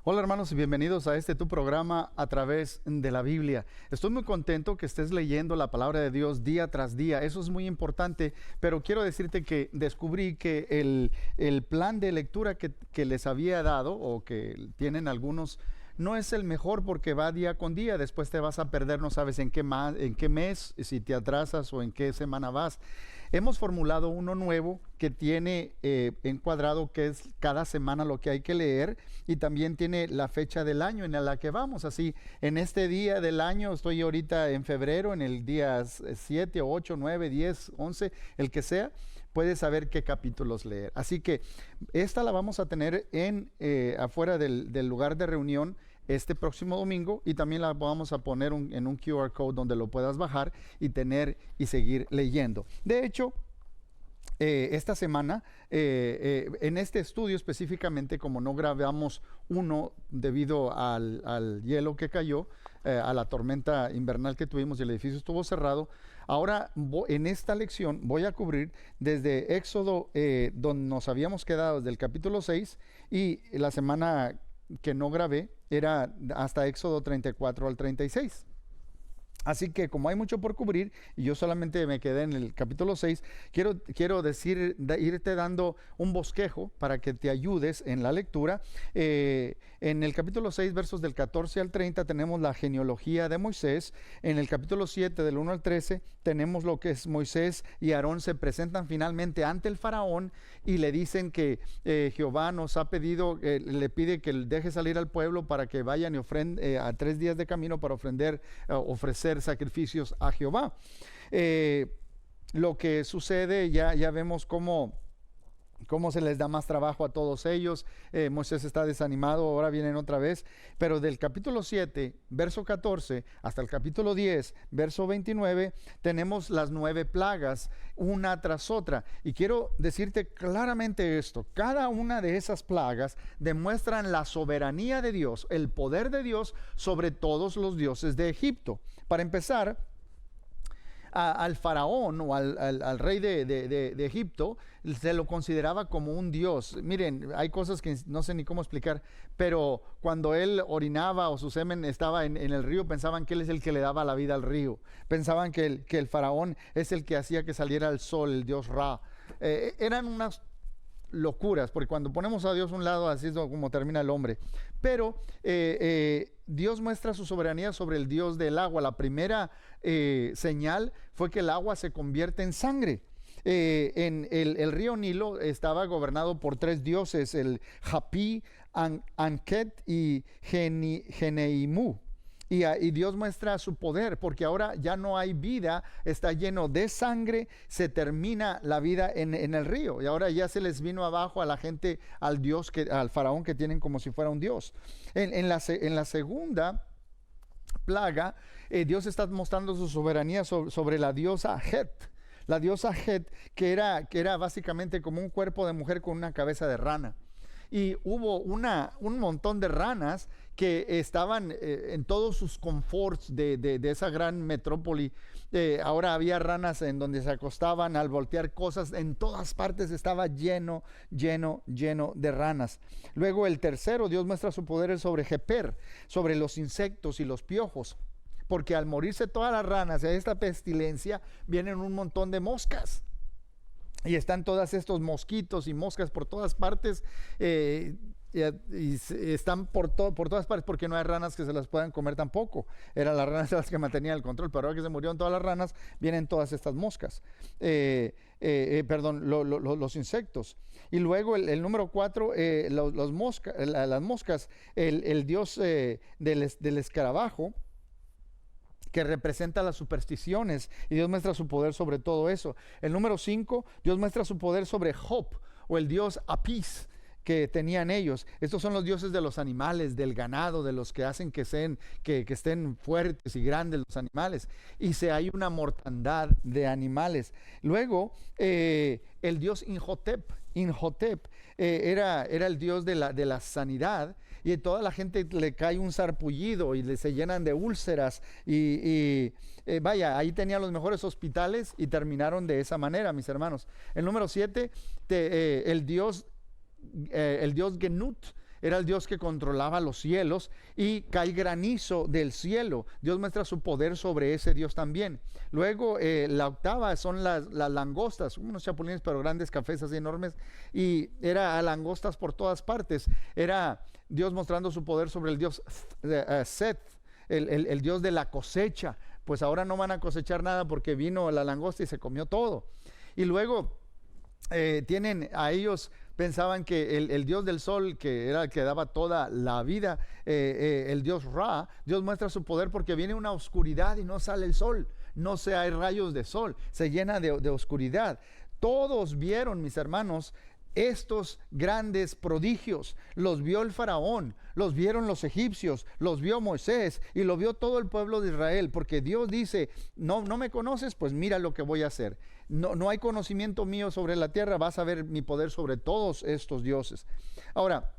Hola hermanos y bienvenidos a este tu programa a través de la Biblia. Estoy muy contento que estés leyendo la palabra de Dios día tras día. Eso es muy importante, pero quiero decirte que descubrí que el plan de lectura que les había dado o que tienen algunos no es el mejor porque va día con día. Después te vas a perder, no sabes en qué mes, si te atrasas o en qué semana vas. Hemos formulado uno nuevo que tiene encuadrado que es cada semana lo que hay que leer y también tiene la fecha del año en la que vamos. Así, en este día del año, estoy ahorita en febrero, en el día 7, 8, 9, 10, 11, el que sea, puedes saber qué capítulos leer. Así que esta la vamos a tener afuera del lugar de reunión este próximo domingo, y también la vamos a poner en un QR code donde lo puedas bajar y tener y seguir leyendo. De hecho, esta semana, en este estudio específicamente, como no grabamos uno debido al hielo que cayó, a la tormenta invernal que tuvimos y el edificio estuvo cerrado, ahora en esta lección voy a cubrir desde Éxodo, donde nos habíamos quedado desde el capítulo 6, y la semana que no grabé era hasta Éxodo 34 al 36. Así que como hay mucho por cubrir y yo solamente me quedé en el capítulo 6, quiero irte dando un bosquejo para que te ayudes en la lectura. En el capítulo 6, versos del 14 al 30, tenemos la genealogía de Moisés. En el capítulo 7, del 1 al 13, tenemos lo que es Moisés y Aarón se presentan finalmente ante el faraón y le dicen que Jehová nos ha pedido, le pide que deje salir al pueblo para que vayan y ofrenden a 3 días de camino para ofrecer sacrificios a Jehová. Lo que sucede, ya vemos cómo se les da más trabajo a todos ellos. Moisés está desanimado, ahora vienen otra vez. Pero del capítulo 7, verso 14, hasta el capítulo 10, verso 29, tenemos las 9 plagas, una tras otra. Y quiero decirte claramente esto: cada una de esas plagas demuestran la soberanía de Dios, el poder de Dios sobre todos los dioses de Egipto. Para empezar, al faraón o al rey de Egipto se lo consideraba como un dios. Miren, hay cosas que no sé ni cómo explicar, pero cuando él orinaba o su semen estaba en el río, pensaban que él es el que le daba la vida al río. Pensaban que el faraón es el que hacía que saliera el sol, el dios Ra. Eran unas locuras, porque cuando ponemos a Dios a un lado, así es como termina el hombre. Pero Dios muestra su soberanía sobre el Dios del agua. La primera señal fue que el agua se convierte en sangre. En el río Nilo estaba gobernado por 3 dioses: el Japí, Anket y Geneimú. Y Dios muestra su poder, porque ahora ya no hay vida, está lleno de sangre, se termina la vida en el río. Y ahora ya se les vino abajo a la gente, al faraón que tienen como si fuera un dios. En la segunda plaga, Dios está mostrando su soberanía sobre la diosa Het. La diosa Het, que era básicamente como un cuerpo de mujer con una cabeza de rana. Y hubo un montón de ranas que estaban en todos sus conforts de esa gran metrópoli. Ahora había ranas en donde se acostaban al voltear cosas. En todas partes estaba lleno de ranas. Luego el tercero, Dios muestra su poder sobre Jeper, sobre los insectos y los piojos. Porque al morirse todas las ranas de esta pestilencia, vienen un montón de moscas. Y están todos estos mosquitos y moscas por todas partes, y están por todas partes, porque no hay ranas que se las puedan comer tampoco. Eran las ranas las que mantenían el control, pero ahora que se murieron todas las ranas, vienen todas estas moscas. Los insectos. Y luego el número 4, las moscas, el dios del escarabajo, que representa las supersticiones, y Dios muestra su poder sobre todo eso. El número 5, Dios muestra su poder sobre Job, o el dios Apis que tenían ellos. Estos son los dioses de los animales, del ganado, de los que hacen que estén fuertes y grandes los animales. Y hay una mortandad de animales. Luego, el dios Inhotep era el dios de la sanidad, y a toda la gente le cae un sarpullido y se llenan de úlceras vaya, ahí tenían los mejores hospitales y terminaron de esa manera, mis hermanos. El número 7, el dios Genut, era el Dios que controlaba los cielos y cae granizo del cielo. Dios muestra su poder sobre ese Dios también. Luego la octava son las langostas, unos chapulines pero grandes, cafés así enormes, y era langostas por todas partes. Era Dios mostrando su poder sobre el Dios Seth, el Dios de la cosecha. Pues ahora no van a cosechar nada porque vino la langosta y se comió todo. Y luego tienen a ellos, pensaban que el Dios del sol, que era el que daba toda la vida, el Dios Ra, Dios muestra su poder porque viene una oscuridad y no sale el sol, no se hay rayos de sol, se llena de oscuridad. Todos vieron, mis hermanos, estos grandes prodigios. Los vio el faraón, los vieron los egipcios, los vio Moisés y lo vio todo el pueblo de Israel, porque Dios dice, no me conoces, pues mira lo que voy a hacer. No hay conocimiento mío sobre la tierra, vas a ver mi poder sobre todos estos dioses. Ahora,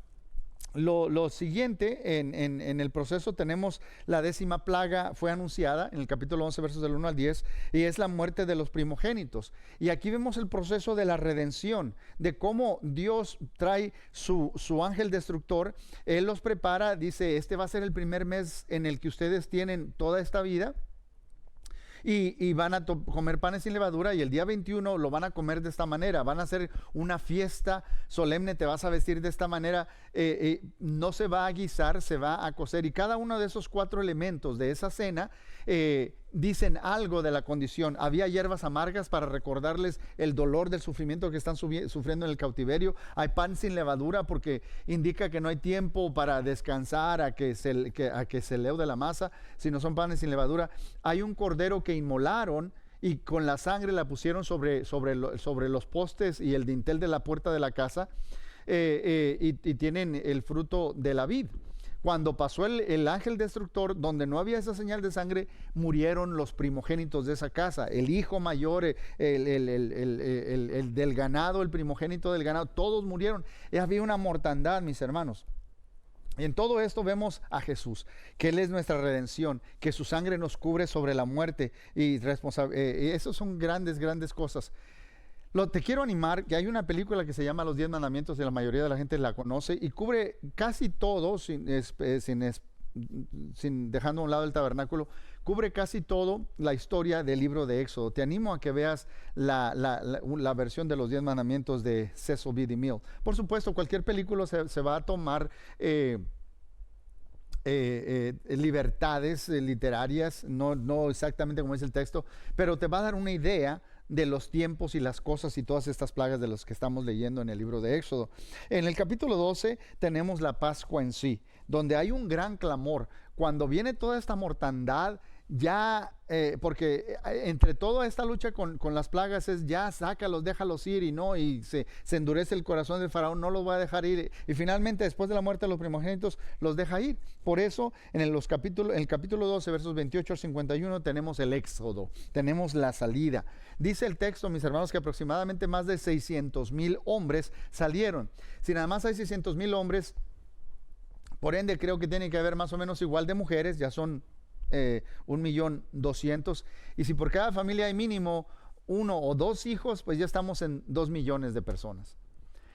lo siguiente, en el proceso tenemos la 10ª plaga, fue anunciada en el capítulo 11, versos del 1 al 10, y es la muerte de los primogénitos. Y aquí vemos el proceso de la redención, de cómo Dios trae su ángel destructor, Él los prepara, dice, este va a ser el primer mes en el que ustedes tienen toda esta vida, y van a comer panes sin levadura, y el día 21 lo van a comer de esta manera, van a hacer una fiesta solemne, te vas a vestir de esta manera, no se va a guisar, se va a cocer, y cada uno de esos 4 elementos de esa cena dicen algo de la condición. Había hierbas amargas para recordarles el dolor del sufrimiento que están sufriendo en el cautiverio. Hay pan sin levadura porque indica que no hay tiempo para descansar a que se leude la masa, sino son panes sin levadura. Hay un cordero que inmolaron y con la sangre la pusieron sobre los postes y el dintel de la puerta de la casa, y tienen el fruto de la vid. Cuando pasó el ángel destructor, donde no había esa señal de sangre, murieron los primogénitos de esa casa. El hijo mayor, el del ganado, el primogénito del ganado, todos murieron. Y había una mortandad, mis hermanos. Y en todo esto vemos a Jesús, que Él es nuestra redención, que su sangre nos cubre sobre la muerte. Y eso son grandes, grandes cosas. Te quiero animar, que hay una película que se llama Los 10 Mandamientos, y la mayoría de la gente la conoce, y cubre casi todo, sin dejando a un lado el tabernáculo, cubre casi todo la historia del libro de Éxodo. Te animo a que veas la versión de Los 10 Mandamientos de Cecil B. DeMille. Por supuesto, cualquier película se va a tomar libertades literarias, no exactamente como es el texto, pero te va a dar una idea de los tiempos y las cosas y todas estas plagas de los que estamos leyendo en el libro de Éxodo. En el capítulo 12 tenemos la Pascua en sí, donde hay un gran clamor. Cuando viene toda esta mortandad, ya, porque entre toda esta lucha con las plagas es ya sácalos, déjalos ir, y se endurece el corazón del faraón, no los va a dejar ir, y finalmente después de la muerte de los primogénitos los deja ir. Por eso en el capítulo 12, versos 28 al 51 tenemos el éxodo, tenemos la salida. Dice el texto, mis hermanos, que aproximadamente más de 600,000 hombres salieron. Si nada más hay 600,000 hombres, por ende creo que tiene que haber más o menos igual de mujeres, ya son 1,200,000, y si por cada familia hay mínimo 1 o 2 hijos, pues ya estamos en 2 millones de personas.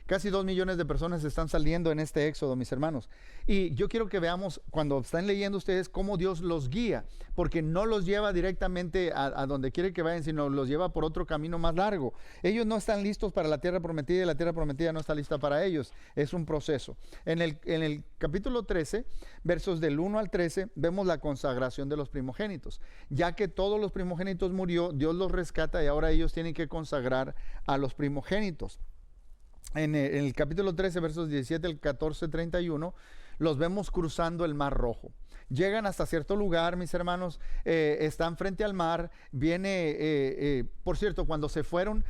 Casi 2 millones de personas están saliendo en este éxodo, mis hermanos. Y yo quiero que veamos, cuando están leyendo ustedes, cómo Dios los guía, porque no los lleva directamente a donde quiere que vayan, sino los lleva por otro camino más largo. Ellos no están listos para la tierra prometida, y la tierra prometida no está lista para ellos. Es un proceso. En el capítulo 13, versos del 1 al 13, vemos la consagración de los primogénitos. Ya que todos los primogénitos murió, Dios los rescata y ahora ellos tienen que consagrar a los primogénitos. En el capítulo 13, versos 17 al 14, 31, los vemos cruzando el Mar Rojo. Llegan hasta cierto lugar, mis hermanos, están frente al mar. Por cierto, cuando se fueron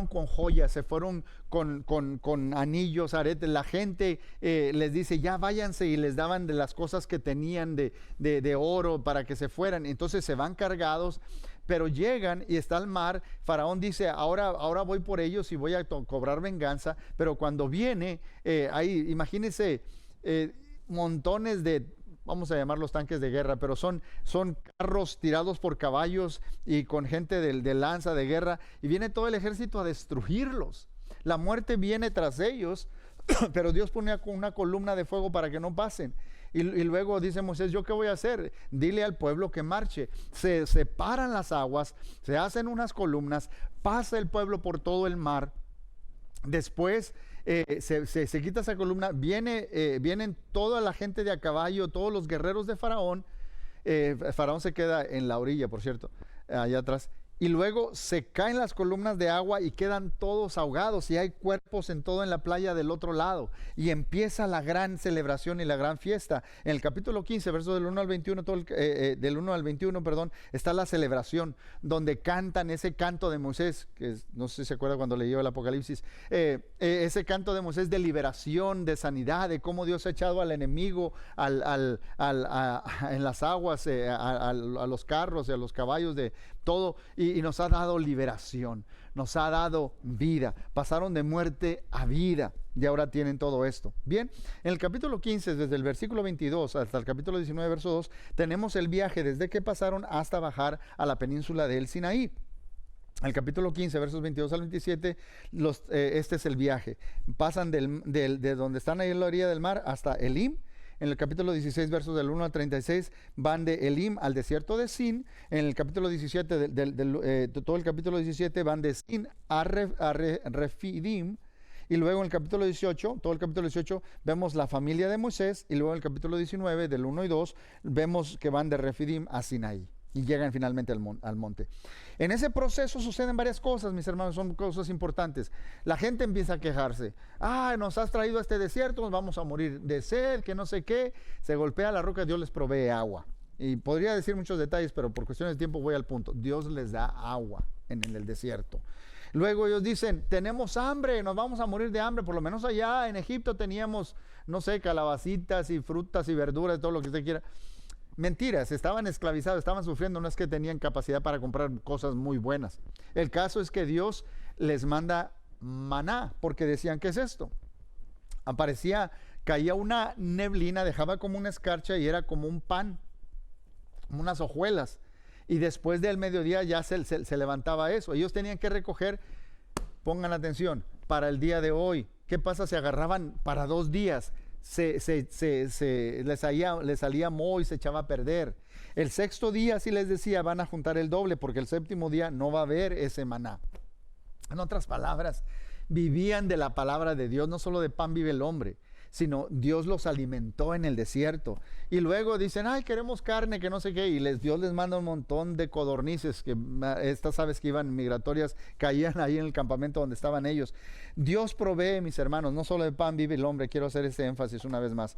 con joyas, se fueron con anillos, aretes. La gente les dice, ya váyanse, y les daban de las cosas que tenían de oro para que se fueran. Entonces se van cargados. Pero llegan y está el mar. Faraón dice, ahora voy por ellos y voy a cobrar venganza. Pero cuando viene, imagínense, montones de, vamos a llamarlos tanques de guerra, pero son carros tirados por caballos y con gente de lanza de guerra. Y viene todo el ejército a destruirlos. La muerte viene tras ellos Pero Dios ponía una columna de fuego para que no pasen. Y luego dice Moisés, ¿yo qué voy a hacer? Dile al pueblo que marche. Se separan las aguas, se hacen unas columnas, pasa el pueblo por todo el mar. Después se quita esa columna, vienen toda la gente de a caballo, todos los guerreros de Faraón. Faraón se queda en la orilla, por cierto, allá atrás. Y luego se caen las columnas de agua y quedan todos ahogados y hay cuerpos en la playa del otro lado. Y empieza la gran celebración y la gran fiesta. En el capítulo 15, versos del 1 al 21, del 1 al 21, perdón, está la celebración donde cantan ese canto de Moisés, que no sé si se acuerda cuando leyó el Apocalipsis, ese canto de Moisés de liberación, de sanidad, de cómo Dios ha echado al enemigo en las aguas, a los carros y a los caballos de todo, y nos ha dado liberación, nos ha dado vida. Pasaron de muerte a vida y ahora tienen todo esto. Bien, en el capítulo 15, desde el versículo 22 hasta el capítulo 19, verso 2, tenemos el viaje desde que pasaron hasta bajar a la península del Sinaí. El capítulo 15, versos 22 al 27, este es el viaje. Pasan de donde están ahí en la orilla del mar hasta Elim. En el capítulo 16, versos del 1 al 36, van de Elim al desierto de Sin. En el capítulo 17, todo el capítulo 17, van de Sin a Refidim. Y luego en el capítulo 18, todo el capítulo 18, vemos la familia de Moisés. Y luego en el capítulo 19, del 1 y 2, vemos que van de Refidim a Sinaí. Y llegan finalmente al monte. En ese proceso suceden varias cosas, mis hermanos, son cosas importantes. La gente empieza a quejarse. Nos has traído a este desierto, nos vamos a morir de sed, que no sé qué. Se golpea la roca, Dios les provee agua. Y podría decir muchos detalles, pero por cuestiones de tiempo voy al punto. Dios les da agua en el desierto. Luego ellos dicen, tenemos hambre, nos vamos a morir de hambre. Por lo menos allá en Egipto teníamos, no sé, calabacitas y frutas y verduras, todo lo que usted quiera. Mentiras, estaban esclavizados, estaban sufriendo, no es que tenían capacidad para comprar cosas muy buenas. El caso es que Dios les manda maná, porque decían, ¿qué es esto? Caía una neblina, dejaba como una escarcha y era como un pan, como unas hojuelas. Y después del mediodía ya se levantaba eso. Ellos tenían que recoger, pongan atención, para el día de hoy. ¿Qué pasa si agarraban para 2 días? Les salía moho y se echaba a perder. El 6º día, sí les decía, van a juntar el doble, porque el 7º día no va a haber ese maná. En otras palabras, vivían de la palabra de Dios. No solo de pan vive el hombre, sino Dios los alimentó en el desierto. Y luego dicen, queremos carne, que no sé qué, y Dios les manda un montón de codornices, que estas aves que iban migratorias caían ahí en el campamento donde estaban ellos. Dios provee, mis hermanos, no solo de pan vive el hombre. Quiero hacer este énfasis una vez más.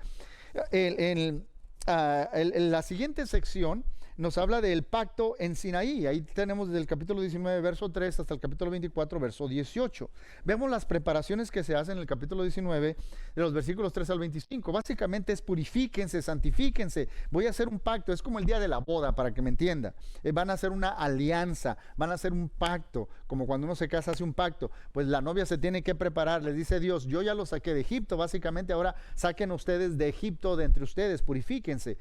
La siguiente sección nos habla del pacto en Sinaí. Ahí tenemos desde el capítulo 19, verso 3, hasta el capítulo 24, verso 18. Vemos las preparaciones que se hacen en el capítulo 19, de los versículos 3 al 25. Básicamente es purifíquense, santifíquense. Voy a hacer un pacto. Es como el día de la boda, para que me entienda. Van a hacer una alianza, van a hacer un pacto. Como cuando uno se casa hace un pacto. Pues la novia se tiene que preparar. Les dice Dios, yo ya los saqué de Egipto. Básicamente ahora saquen ustedes de Egipto de entre ustedes, purifíquense.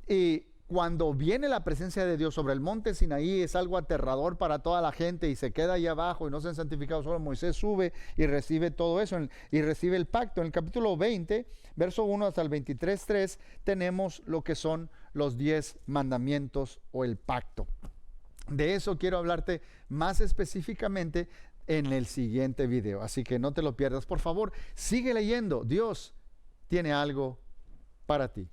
Y cuando viene la presencia de Dios sobre el monte Sinaí, es algo aterrador para toda la gente y se queda ahí abajo y no se han santificado. Solo Moisés sube y recibe todo eso y recibe el pacto. En el capítulo 20, verso 1 hasta el 23:3, tenemos lo que son los 10 mandamientos o el pacto. De eso quiero hablarte más específicamente en el siguiente video. Así que no te lo pierdas. Por favor, sigue leyendo. Dios tiene algo para ti.